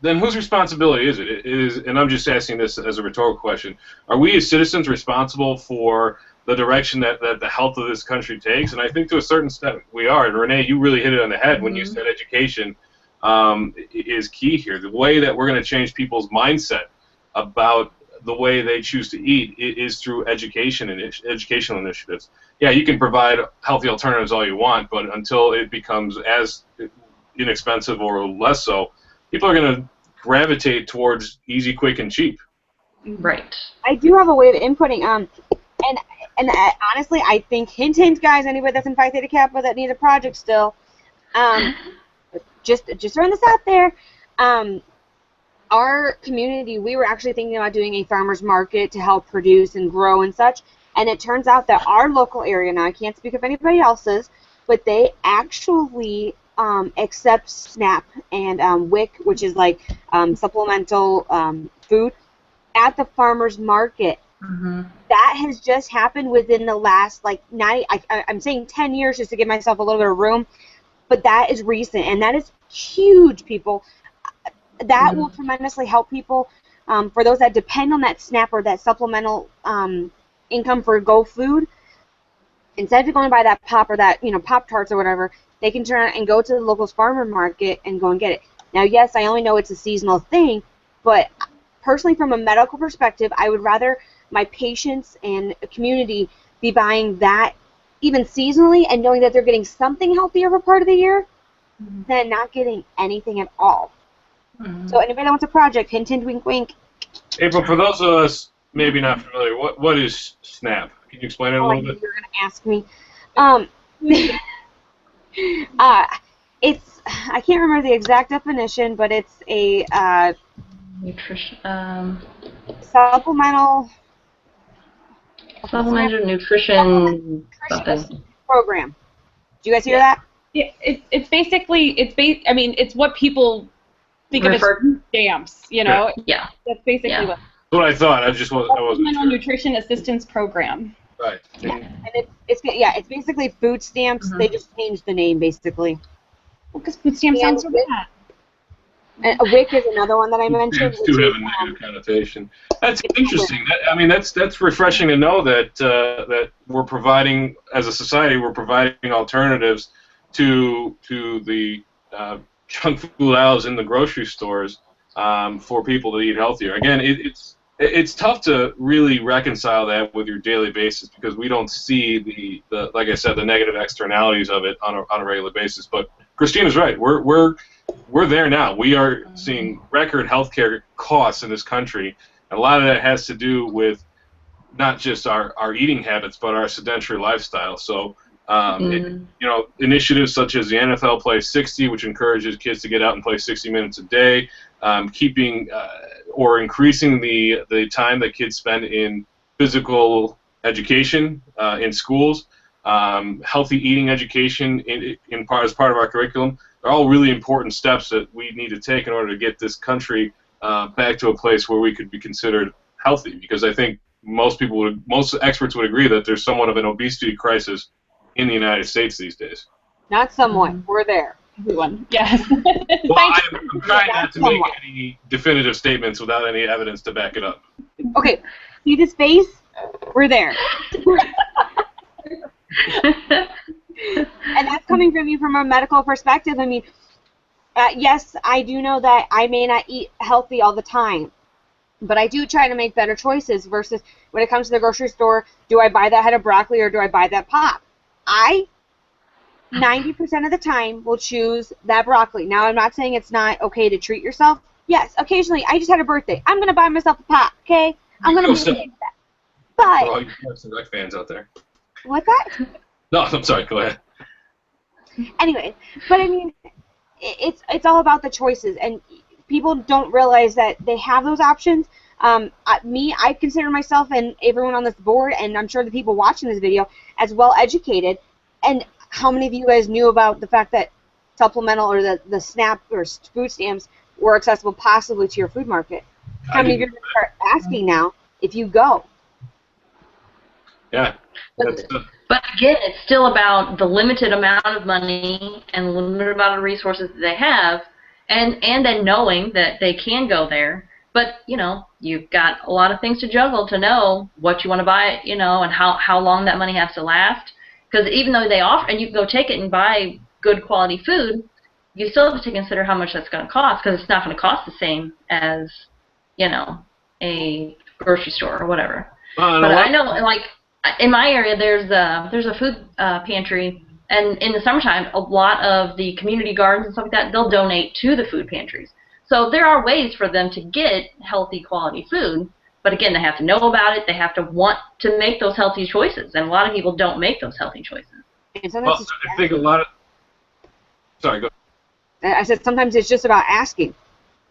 Speaker 3: Then whose responsibility is it? And I'm just asking this as a rhetorical question. Are we as citizens responsible for the direction that the health of this country takes? And I think to a certain extent we are. And Renee, you really hit it on the head when you said education is key here. The way that we're going to change people's mindset about the way they choose to eat is through educational initiatives. Yeah, you can provide healthy alternatives all you want, but until it becomes as inexpensive or less so, people are going to gravitate towards easy, quick, and cheap.
Speaker 5: Right.
Speaker 4: I do have a way of inputting. And honestly, I think hint, guys, anybody that's in Phi Theta Kappa that needs a project still, just throwing this out there. Our community, we were actually thinking about doing a farmer's market to help produce and grow and such. And it turns out that our local area, now I can't speak of anybody else's, but they actually accept SNAP and WIC, which is like supplemental food, at the farmer's market. Mm-hmm. That has just happened within the last, like, I'm saying 10 years just to give myself a little bit of room, but that is recent, and that is huge, people. That will tremendously help people. For those that depend on that SNAP or that supplemental income for Go Food, instead of going by that Pop or that, Pop-Tarts or whatever, they can turn and go to the local farmer market and go and get it. Now, yes, I only know it's a seasonal thing, but personally, from a medical perspective, I would rather my patients and community be buying that even seasonally and knowing that they're getting something healthier for part of the year than not getting anything at all. So anybody that wants a project, hint, hint, wink, wink.
Speaker 3: April, for those of us maybe not familiar, what is SNAP? Can you explain it a
Speaker 4: Oh, I
Speaker 3: little
Speaker 4: knew
Speaker 3: bit?
Speaker 4: you were going to ask me. It's, I can't remember the exact definition, but it's a
Speaker 5: Nutrition.
Speaker 4: supplemental
Speaker 5: Supplemental
Speaker 4: supplemental
Speaker 5: nutrition
Speaker 4: nutrition
Speaker 5: something.
Speaker 4: program. Did you guys hear that?
Speaker 1: Yeah, it's basically I mean, it's what people think of as food stamps. You know,
Speaker 5: Yeah.
Speaker 1: that's basically
Speaker 5: Yeah.
Speaker 1: what.
Speaker 3: That's what I thought. I wasn't
Speaker 1: Supplemental
Speaker 3: sure.
Speaker 1: Nutrition Assistance Program.
Speaker 3: Right.
Speaker 4: Yeah, and it's basically food stamps. They just changed the name basically.
Speaker 1: Well, because food stamps sounds so bad.
Speaker 4: And a WIC is another one that I mentioned.
Speaker 3: Stamps do have a negative connotation. That's interesting. That's refreshing to know that that we're providing, as a society, we're providing alternatives to the junk food aisles in the grocery stores for people to eat healthier. Again, it's tough to really reconcile that with your daily basis because we don't see the like I said, the negative externalities of it on a regular basis. But Christina's right. We're there now. We are seeing record healthcare costs in this country. And a lot of that has to do with not just our eating habits, but our sedentary lifestyle. So, initiatives such as the NFL Play 60, which encourages kids to get out and play 60 minutes a day, keeping or increasing the time that kids spend in physical education in schools, healthy eating education as part of our curriculum. They're all really important steps that we need to take in order to get this country back to a place where we could be considered healthy. Because I think most experts would agree that there's somewhat of an obesity crisis in the United States these days.
Speaker 4: Not somewhat. We're there.
Speaker 1: Everyone, yes.
Speaker 3: Well, I'm trying not to make any definitive statements without any evidence to back it up.
Speaker 4: Okay, see this face? We're there. And that's coming from you from a medical perspective. I mean, yes, I do know that I may not eat healthy all the time, but I do try to make better choices versus when it comes to the grocery store, do I buy that head of broccoli or do I buy that pop? I 90% of the time will choose that broccoli. Now, I'm not saying it's not okay to treat yourself. Yes, occasionally, I just had a birthday. I'm going to buy myself a pop, okay? I'm going to do that. But...
Speaker 3: For all you Clemson Duck fans out there.
Speaker 4: What's that?
Speaker 3: No, I'm sorry. Go ahead.
Speaker 4: Anyway, but I mean, it's all about the choices, and people don't realize that they have those options. I consider myself and everyone on this board, and I'm sure the people watching this video, as well educated. And how many of you guys knew about the fact that supplemental or the SNAP or food stamps were accessible possibly to your food market? How many of you are going to start asking now if you go?
Speaker 3: Yeah.
Speaker 5: But again, it's still about the limited amount of money and the limited amount of resources that they have, and then knowing that they can go there. But, you've got a lot of things to juggle to know what you want to buy, and how long that money has to last. Because even though they offer, and you can go take it and buy good quality food, you still have to consider how much that's going to cost, because it's not going to cost the same as, a grocery store or whatever. But I know, like, in my area, there's a food pantry, and in the summertime, a lot of the community gardens and stuff like that, they'll donate to the food pantries. So there are ways for them to get healthy, quality food, but again, they have to know about it. They have to want to make those healthy choices, and a lot of people don't make those healthy choices.
Speaker 3: Well, I think a lot of... Sorry, go ahead.
Speaker 4: I said sometimes it's just about asking.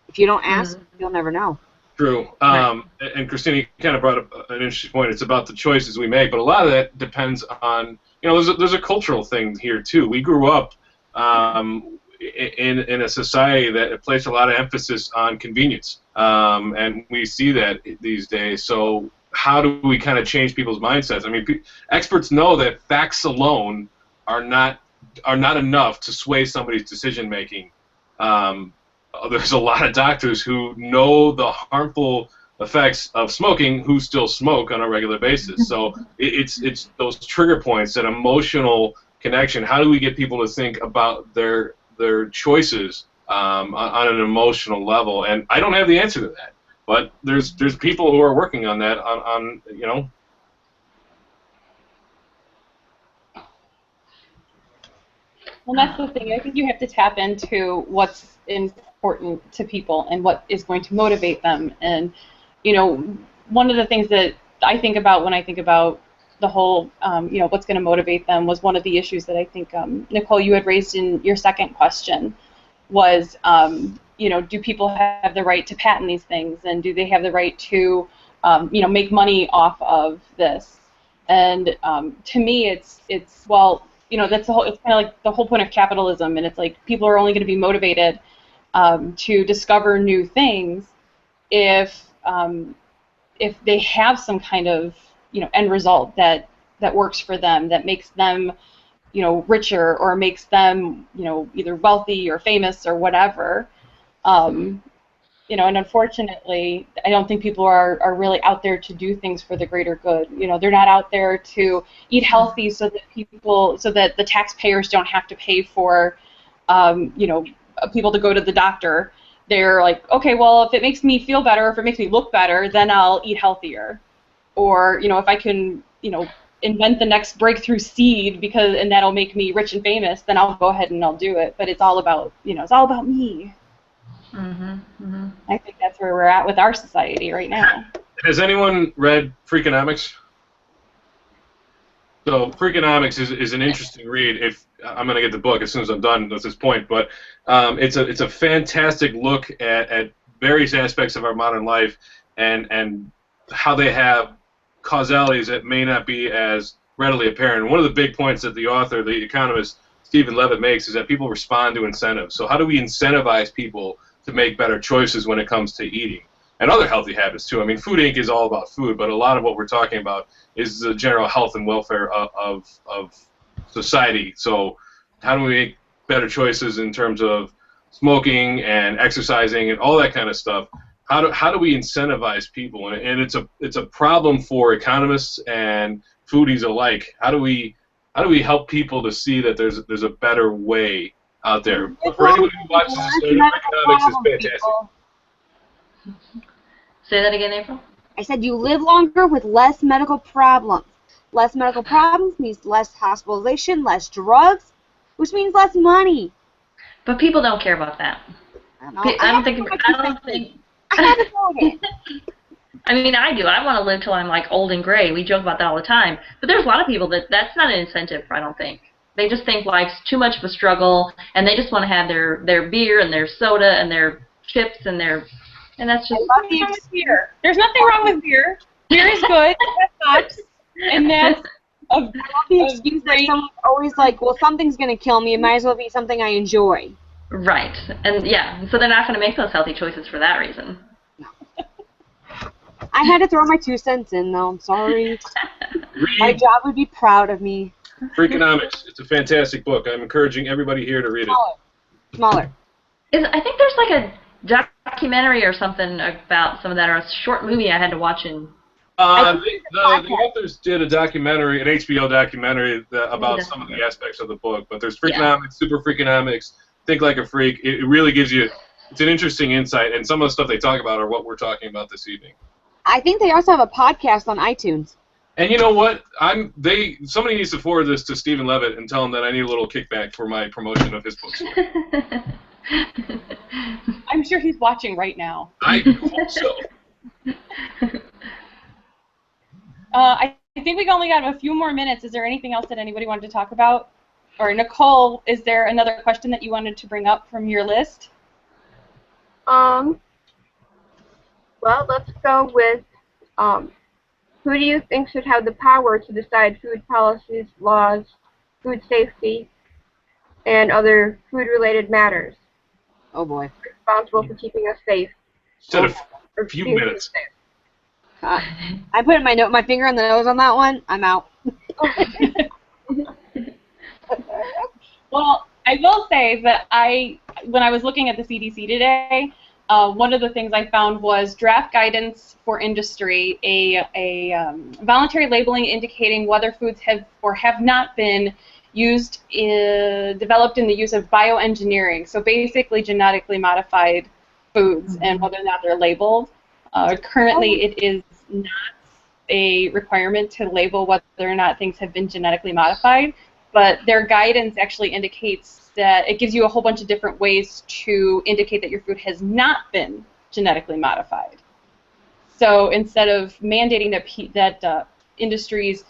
Speaker 4: If you don't ask, you'll never know.
Speaker 3: True. And Christina, you kind of brought up an interesting point. It's about the choices we make, but a lot of that depends on, there's a cultural thing here too. We grew up in a society that placed a lot of emphasis on convenience, and we see that these days. So how do we kind of change people's mindsets? I mean, experts know that facts alone are not enough to sway somebody's decision making. There's a lot of doctors who know the harmful effects of smoking who still smoke on a regular basis. So it's those trigger points, that emotional connection. How do we get people to think about their choices on an emotional level? And I don't have the answer to that, but there's people who are working on that.
Speaker 1: Well, that's the thing. I think you have to tap into what's in important to people and what is going to motivate them. And, you know, one of the things that I think about when I think about the whole, you know, what's going to motivate them was one of the issues that I think, Nicole, you had raised in your second question was, you know, do people have the right to patent these things, and do they have the right to, you know, make money off of this? And to me, it's well, you know, that's the whole. It's kind of like the whole point of capitalism, and it's like people are only going to be motivated to discover new things if they have some kind of, you know, end result that works for them, that makes them, you know, richer or makes them, you know, either wealthy or famous or whatever. You know, and unfortunately, I don't think people are really out there to do things for the greater good. You know, they're not out there to eat healthy so that the taxpayers don't have to pay for, you know, people to go to the doctor. They're like, okay, well, if it makes me feel better, if it makes me look better, then I'll eat healthier. Or, you know, if I can, you know, invent the next breakthrough seed and that'll make me rich and famous, then I'll go ahead and I'll do it. But it's all about, you know, it's all about me. I think that's where we're at with our society right now.
Speaker 3: Has anyone read Freakonomics? So Freakonomics is an interesting read. If I'm going to get the book as soon as I'm done with this point, but it's a fantastic look at various aspects of our modern life and how they have causalities that may not be as readily apparent. And one of the big points that the author, the economist Stephen Levitt, makes is that people respond to incentives. So how do we incentivize people to make better choices when it comes to eating and other healthy habits too? I mean, Food Inc. is all about food, but a lot of what we're talking about is the general health and welfare of society. So how do we make better choices in terms of smoking and exercising and all that kind of stuff? How do we incentivize people? And it's a problem for economists and foodies alike. How do we help people to see that there's a better way out there? For anyone who watches this, economics is fantastic.
Speaker 5: Say that again, April?
Speaker 4: I said you live longer with less medical problems. Less medical problems means less hospitalization, less drugs, which means less money.
Speaker 5: But people don't care about that. I don't think.
Speaker 4: I have it.
Speaker 5: I mean, I do. I want to live till I'm like old and gray. We joke about that all the time. But there's a lot of people that's not an incentive, I don't think. They just think life's too much of a struggle, and they just want to have their beer and their soda and their chips and that's just.
Speaker 1: Nothing wrong with beer. There's nothing wrong with beer. Beer is good. That's sucks. And that's
Speaker 4: the excuse that someone's always like, well, something's going to kill me. It might as well be something I enjoy.
Speaker 5: Right. And yeah, so they're not going to make those healthy choices for that reason.
Speaker 4: I had to throw my 2 cents in, though. I'm sorry. My job would be proud of me.
Speaker 3: Freakonomics. It's a fantastic book. I'm encouraging everybody here to read it.
Speaker 4: Smaller.
Speaker 5: I think there's like a documentary or something about some of that, or a short movie I had to watch in.
Speaker 3: The authors did a documentary, an HBO documentary about some of the aspects of the book. But there's Freakonomics, Super Freakonomics, Think Like a Freak. It really gives you, it's an interesting insight, and some of the stuff they talk about are what we're talking about this evening.
Speaker 4: I think they also have a podcast on iTunes.
Speaker 3: And you know what? Somebody needs to forward this to Stephen Levitt and tell him that I need a little kickback for my promotion of his books.
Speaker 1: I'm sure he's watching right now.
Speaker 3: I hope so.
Speaker 1: I think we only got a few more minutes. Is there anything else that anybody wanted to talk about? Or Nicole, is there another question that you wanted to bring up from your list?
Speaker 2: Well, let's go with who do you think should have the power to decide food policies, laws, food safety, and other food-related matters?
Speaker 4: Oh boy.
Speaker 2: Responsible for keeping us safe.
Speaker 3: Instead of a few minutes.
Speaker 4: I put my finger on the nose on that one. I'm out.
Speaker 1: Well, I will say that when I was looking at the CDC today, one of the things I found was draft guidance for industry, a voluntary labeling indicating whether foods have or have not been used developed in the use of bioengineering, so basically genetically modified foods, and whether or not they're labeled. Currently, it is not a requirement to label whether or not things have been genetically modified, but their guidance actually indicates that it gives you a whole bunch of different ways to indicate that your food has not been genetically modified. So instead of mandating that industries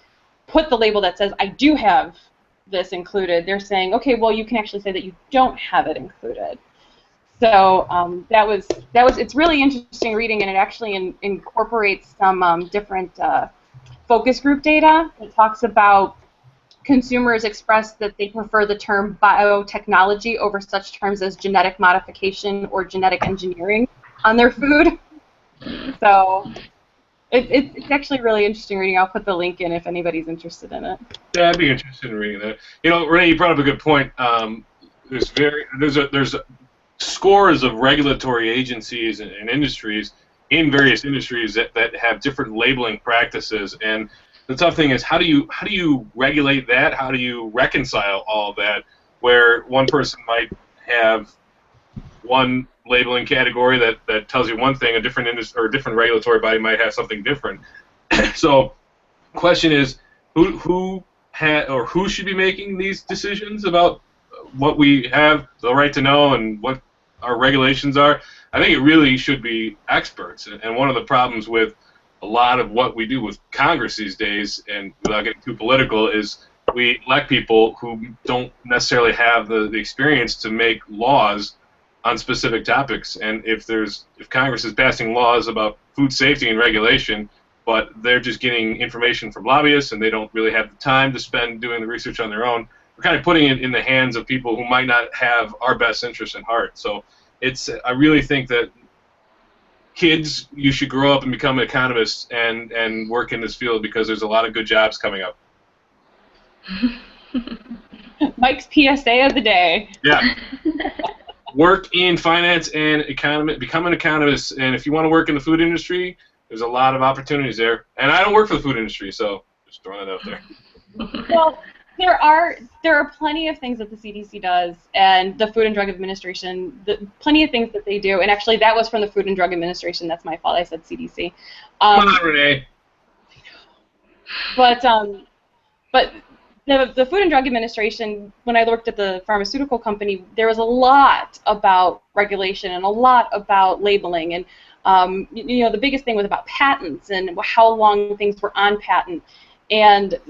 Speaker 1: put the label that says, I do have this included, they're saying, okay, well, you can actually say that you don't have it included. So it's really interesting reading, and it actually incorporates some different focus group data. It talks about consumers express that they prefer the term biotechnology over such terms as genetic modification or genetic engineering on their food. So it's actually really interesting reading. I'll put the link in if anybody's interested in it.
Speaker 3: Yeah, I'd be interested in reading that. You know, Renee, you brought up a good point. There's scores of regulatory agencies and industries in various industries that have different labeling practices, and the tough thing is how do you regulate that? How do you reconcile all of that? Where one person might have one labeling category that tells you one thing, a different industry or a different regulatory body might have something different. So, question is, who should be making these decisions about what we have the right to know and what our regulations are? I think it really should be experts. And one of the problems with a lot of what we do with Congress these days, and without getting too political, is we elect people who don't necessarily have the experience to make laws on specific topics. And if Congress is passing laws about food safety and regulation, but they're just getting information from lobbyists and they don't really have the time to spend doing the research on their own, we're kind of putting it in the hands of people who might not have our best interests in heart. So I really think that kids, you should grow up and become economists and work in this field, because there's a lot of good jobs coming up.
Speaker 1: Mike's PSA of the day.
Speaker 3: Yeah. Work in finance and economy, become an economist, and if you want to work in the food industry, there's a lot of opportunities there. And I don't work for the food industry, so just throwing that out there.
Speaker 1: Well, there are plenty of things that the CDC does, and the Food and Drug Administration, plenty of things that they do. And actually, that was from the Food and Drug Administration. That's my fault. I said CDC.
Speaker 3: Come on, Renee.
Speaker 1: But the Food and Drug Administration, when I worked at the pharmaceutical company, there was a lot about regulation and a lot about labeling, and the biggest thing was about patents and how long things were on patent, and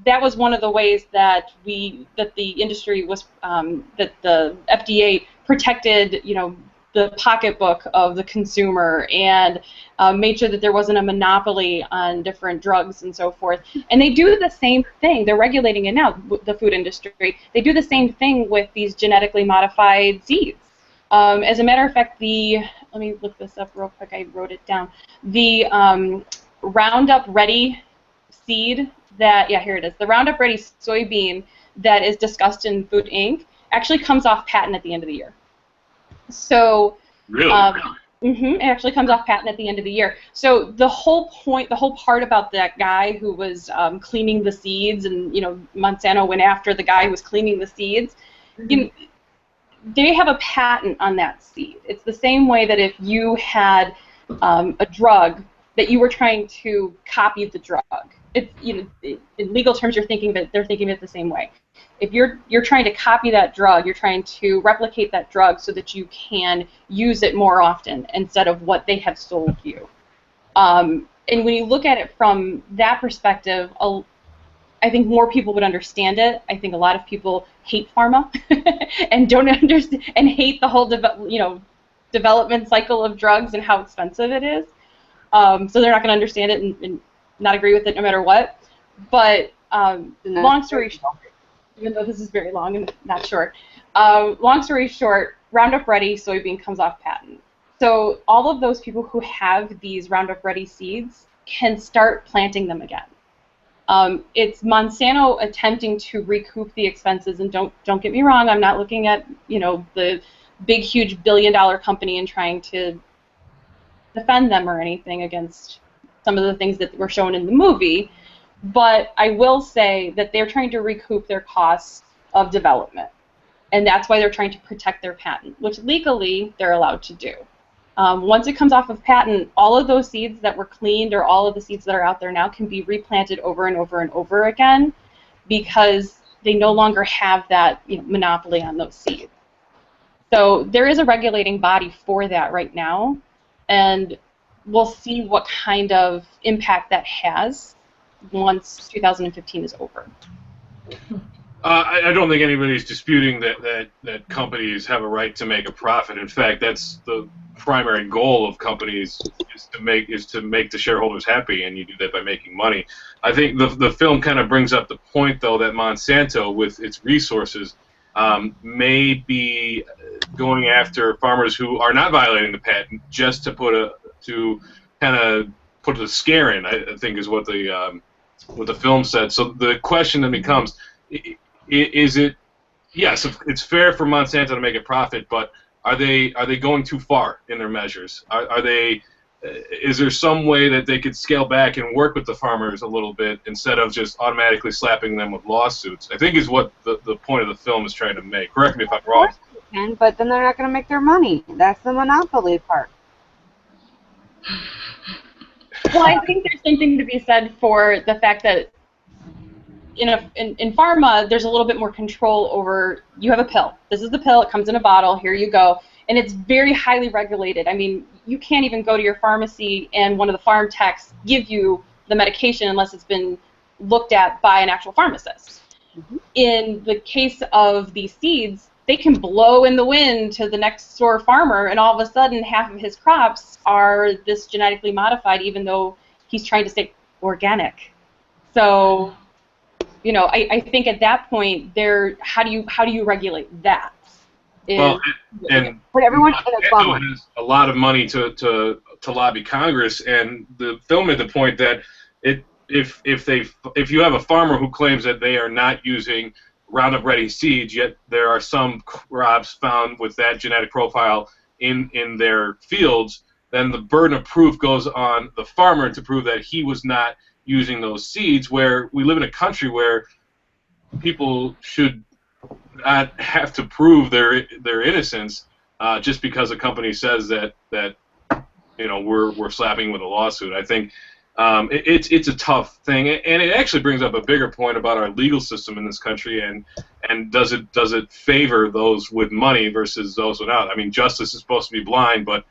Speaker 1: that was one of the ways that the industry was that the FDA protected the pocketbook of the consumer and made sure that there wasn't a monopoly on different drugs and so forth. And they do the same thing. They're regulating it now, the food industry. They do the same thing with these genetically modified seeds. As a matter of fact, let me look this up real quick. I wrote it down. The Roundup Ready seed here it is. The Roundup Ready soybean that is discussed in Food Inc. actually comes off patent at the end of the year. So
Speaker 3: really?
Speaker 1: It actually comes off patent at the end of the year. So the whole part about that guy who was cleaning the seeds, and Monsanto went after the guy who was cleaning the seeds. They have a patent on that seed. It's the same way that if you had a drug that you were trying to copy the drug. It's in legal terms, they're thinking it the same way. If you're trying to copy that drug, you're trying to replicate that drug so that you can use it more often instead of what they have sold you. And when you look at it from that perspective, I think more people would understand it. I think a lot of people hate pharma and don't understand and hate the whole development cycle of drugs and how expensive it is. So they're not going to understand it and not agree with it no matter what. But long story short, even though this is very long and not short, long story short, Roundup Ready soybean comes off patent. So all of those people who have these Roundup Ready seeds can start planting them again. It's Monsanto attempting to recoup the expenses, and don't get me wrong, I'm not looking at the big huge billion-dollar company and trying to defend them or anything against some of the things that were shown in the movie, but I will say that they're trying to recoup their costs of development, and that's why they're trying to protect their patent, which legally they're allowed to do. Once it comes off of patent, all of those seeds that were cleaned or all of the seeds that are out there now can be replanted over and over and over again, because they no longer have that monopoly on those seeds. So there is a regulating body for that right now, and we'll see what kind of impact that has once 2015 is over.
Speaker 3: I don't think anybody's disputing that companies have a right to make a profit. In fact, that's the primary goal of companies is to make the shareholders happy, and you do that by making money. I think the film kind of brings up the point, though, that Monsanto, with its resources, may be going after farmers who are not violating the patent just to put a scare in. I think is what the film said. So the question then becomes, is it, yes, it's fair for Monsanto to make a profit, but are they going too far in their measures? Are they? Is there some way that they could scale back and work with the farmers a little bit instead of just automatically slapping them with lawsuits? I think is what the point of the film is trying to make. Correct me if I'm wrong.
Speaker 4: Of course they can, but then they're not going to make their money. That's the monopoly part.
Speaker 1: Well, I think there's something to be said for the fact that in pharma, there's a little bit more control over, you have a pill. This is the pill. It comes in a bottle. Here you go. And it's very highly regulated. I mean, you can't even go to your pharmacy and one of the farm techs give you the medication unless it's been looked at by an actual pharmacist. Mm-hmm. In the case of these seeds, they can blow in the wind to the next door farmer, and all of a sudden half of his crops are this genetically modified, even though he's trying to stay organic. So, I think at that point, how do you regulate that?
Speaker 3: Well, and
Speaker 4: put everyone in a bubble.
Speaker 3: Has a lot of money to lobby Congress, and the film made the point that if you have a farmer who claims that they are not using Roundup Ready seeds, yet there are some crops found with that genetic profile in their fields, then the burden of proof goes on the farmer to prove that he was not using those seeds. Where we live in a country where people should not have to prove their innocence just because a company says that we're slapping with a lawsuit. I think it's a tough thing, and it actually brings up a bigger point about our legal system in this country, and does it favor those with money versus those without? I mean, justice is supposed to be blind, but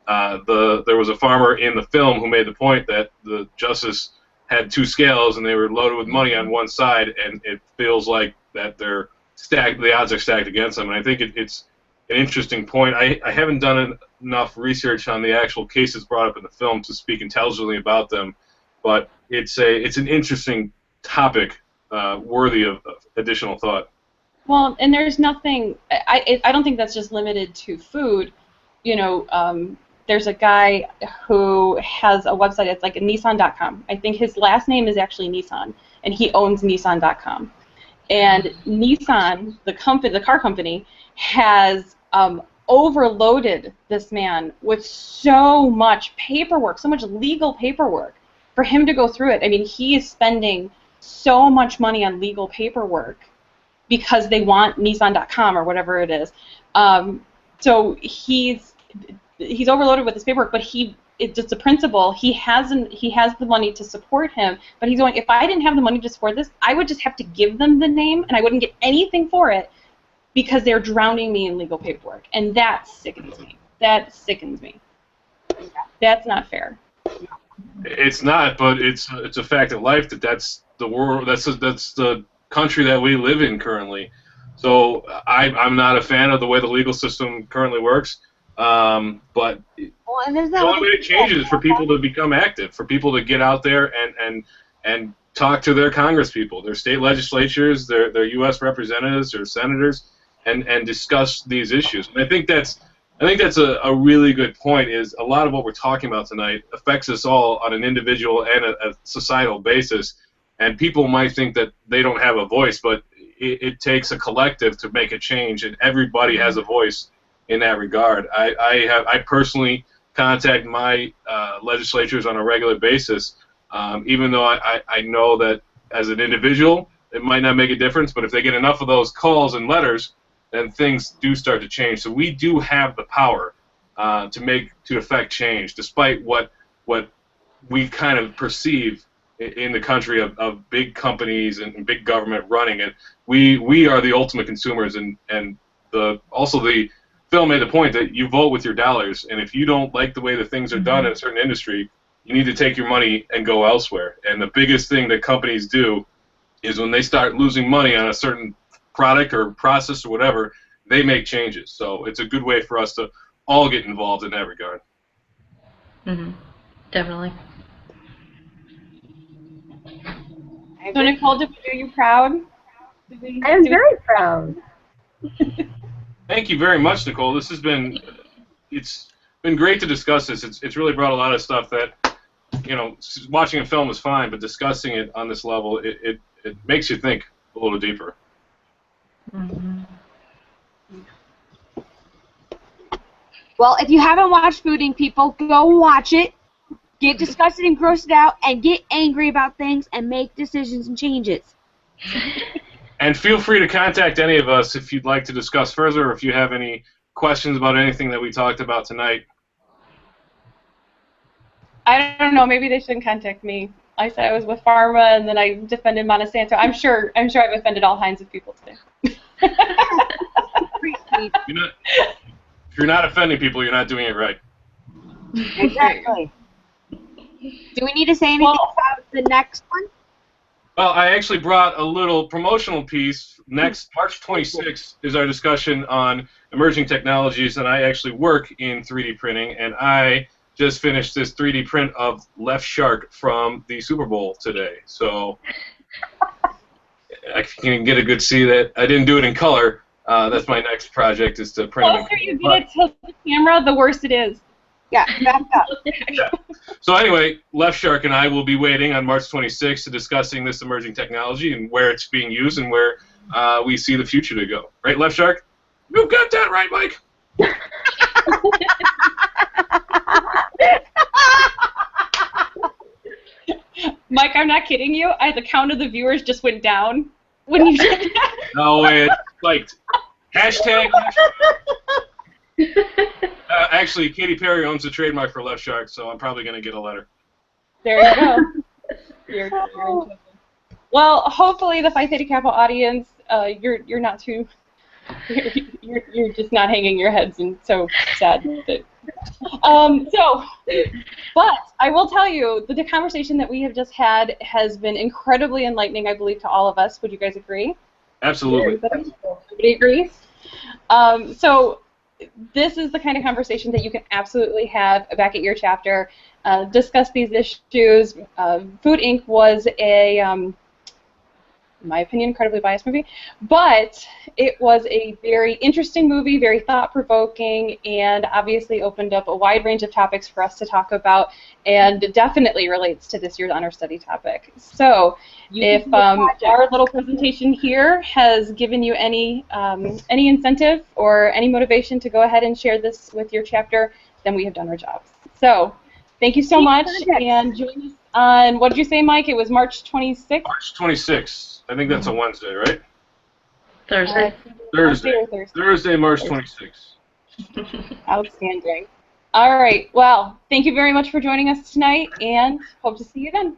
Speaker 3: there was a farmer in the film who made the point that the justice had two scales and they were loaded with money on one side, and it feels like that they're stacked. The odds are stacked against them, and I think it's an interesting point. I haven't done enough research on the actual cases brought up in the film to speak intelligently about them, but it's an interesting topic worthy of additional thought.
Speaker 1: Well, and there's nothing. I don't think that's just limited to food. There's a guy who has a website. It's like Nissan.com. I think his last name is actually Nissan, and he owns Nissan.com. And Nissan, the car company, has overloaded this man with so much paperwork, so much legal paperwork for him to go through it. I mean, he is spending so much money on legal paperwork because they want Nissan.com or whatever it is. So he's overloaded with this paperwork, but it's just a principle. He has the money to support him, but he's going, if I didn't have the money to support this, I would just have to give them the name, and I wouldn't get anything for it because they're drowning me in legal paperwork, and that sickens me. That sickens me. That's not fair.
Speaker 3: It's not, but it's a fact of life that's the world. That's the country that we live in currently. So I'm not a fan of the way the legal system currently works. But the only way to change it is for people to become active, for people to get out there and talk to their congresspeople, their state legislatures, their U.S. representatives or senators, and discuss these issues. And I think that's a really good point. Is a lot of what we're talking about tonight affects us all on an individual and a societal basis. And people might think that they don't have a voice, but it takes a collective to make a change, and everybody has a voice in that regard. I personally contact my legislatures on a regular basis, even though I know that as an individual it might not make a difference, but if they get enough of those calls and letters, then things do start to change. So we do have the power to affect change, despite what we kind of perceive in the country of big companies and big government running it. We are the ultimate consumers, and also the film made the point that you vote with your dollars, and if you don't like the way that things are done in a certain industry, you need to take your money and go elsewhere. And the biggest thing that companies do is when they start losing money on a certain product or process or whatever, they make changes. So it's a good way for us to all get involved in that regard.
Speaker 5: Definitely.
Speaker 1: So Nicole, are you proud?
Speaker 2: I am very proud.
Speaker 3: Thank you very much, Nicole. It's been great to discuss this. It's really brought a lot of stuff that, watching a film is fine, but discussing it on this level, it makes you think a little deeper.
Speaker 4: Well, if you haven't watched Fooding People, go watch it. Get disgusted and grossed out, and get angry about things, and make decisions and changes.
Speaker 3: And feel free to contact any of us if you'd like to discuss further, or if you have any questions about anything that we talked about tonight.
Speaker 1: I don't know. Maybe they shouldn't contact me. I said I was with Pharma, and then I defended Monsanto. I'm sure I've offended all kinds of people today.
Speaker 3: If you're not offending people, you're not doing it right.
Speaker 4: Exactly. Do we need to say anything about the next one?
Speaker 3: Well, I actually brought a little promotional piece. Next, March 26th is our discussion on emerging technologies, and I actually work in 3D printing, and I just finished this 3D print of Left Shark from the Super Bowl today. So I can get a good see that I didn't do it in color. That's my next project, is to print it in color.
Speaker 1: The closer you get it to the camera, the worse it is.
Speaker 4: Yeah, back up.
Speaker 3: Yeah. So anyway, Left Shark and I will be waiting on March 26th to discussing this emerging technology and where it's being used and where we see the future to go. Right, Left Shark? You got that right, Mike.
Speaker 1: Mike, I'm not kidding you. The count of the viewers just went down when you did that.
Speaker 3: No, it spiked. Hashtag Left Shark. Actually, Katy Perry owns the trademark for Left Shark, so I'm probably going to get a letter.
Speaker 1: There you go. You're in trouble. Well, hopefully the Phi Theta Kappa audience, you're not too, you're just not hanging your heads and so sad. But I will tell you, the conversation that we have just had has been incredibly enlightening, I believe, to all of us. Would you guys agree?
Speaker 3: Absolutely.
Speaker 1: Everybody agrees? So this is the kind of conversation that you can absolutely have back at your chapter. Discuss these issues. Food Inc. was a, in my opinion, incredibly biased movie, but it was a very interesting movie, very thought-provoking, and obviously opened up a wide range of topics for us to talk about, and definitely relates to this year's honor study topic. So, if our little presentation here has given you any incentive or any motivation to go ahead and share this with your chapter, then we have done our jobs. So, thank you so much, and join us on, what did you say, Mike? It was March 26th?
Speaker 3: March 26th. I think that's a Wednesday, right?
Speaker 5: Thursday.
Speaker 3: Thursday, March 26th.
Speaker 1: Outstanding. All right. Well, thank you very much for joining us tonight, and hope to see you then.